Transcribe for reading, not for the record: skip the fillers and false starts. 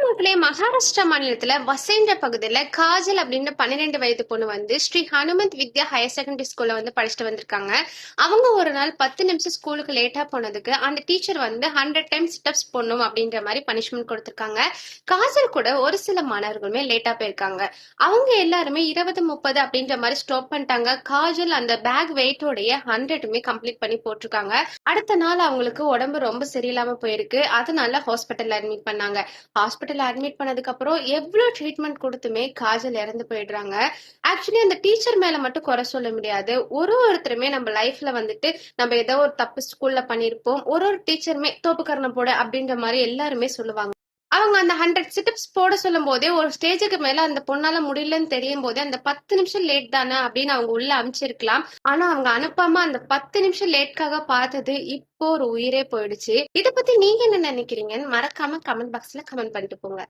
மக்களே, மகாராஷ்டிரா மாநிலத்துல வசேன்ற பகுதியில காஜல் அப்படின்ற 12 வயது பொண்ணு வந்து ஸ்ரீ ஹனுமந்த் வித்யா ஹையர் செகண்டரி ஸ்கூல்ல வந்து படிச்சுட்டு வந்திருக்காங்க. அவங்க ஒரு நாள் 10 நிமிஷம் ஸ்கூலுக்கு லேட்டா போனதுக்கு அந்த டீச்சர் வந்து 100 டைம்ஸ் சிட்டப்ஸ் போடணும் அப்படின்ற மாதிரி பனிஷ்மெண்ட் கொடுத்திருக்காங்க. காஜல் கூட ஒரு சில மாணவர்களுமே லேட்டா போயிருக்காங்க. அவங்க எல்லாருமே 20 30 அப்படின்ற மாதிரி ஸ்டாப் பண்ணிட்டாங்க. காஜல் அந்த பேக் வெயிட்டோடைய 100மே கம்ப்ளீட் பண்ணி போட்டிருக்காங்க. அடுத்த நாள் அவங்களுக்கு உடம்பு ரொம்ப சரியில்லாம போயிருக்கு. அதனால ஹாஸ்பிட்டல்ல அட்மிட் பண்ணாங்க. ஹாஸ்பிட்டல் அட்மிட் பண்ணதுக்கு அப்புறம் எவ்வளவு ட்ரீட்மெண்ட் கொடுத்துமே காஜல் இறந்து போயிடுறாங்க. ஆக்சுவலி அந்த டீச்சர் மேல மட்டும் குறை சொல்ல முடியாது. ஒருத்தருமே நம்ம லைஃப்ல வந்துட்டு நம்ம ஏதோ ஒரு தப்பு ஸ்கூல்ல பண்ணிருப்போம். ஒரு டீச்சருமே தோப்புக்கரணம் போட அப்படின்ற மாதிரி எல்லாருமே சொல்லுவாங்க. அவங்க அந்த 100 சிட்டப்ஸ் போட சொல்லும் போதே ஒரு ஸ்டேஜுக்கு மேல அந்த பொண்ணால முடியலன்னு தெரியும் போதே அந்த 10 நிமிஷம் லேட் தானே அப்படின்னு அவங்க உள்ள அனுப்பிச்சிருக்கலாம். ஆனா அவங்க அனுப்பாம அந்த 10 நிமிஷம் லேட்காக பார்த்தது இப்போ ஒரு உயிரே போயிடுச்சு. இத பத்தி நீங்க என்ன நினைக்கிறீங்கன்னு மறக்காம கமெண்ட் பாக்ஸ்ல கமெண்ட் பண்ணிட்டு போங்க.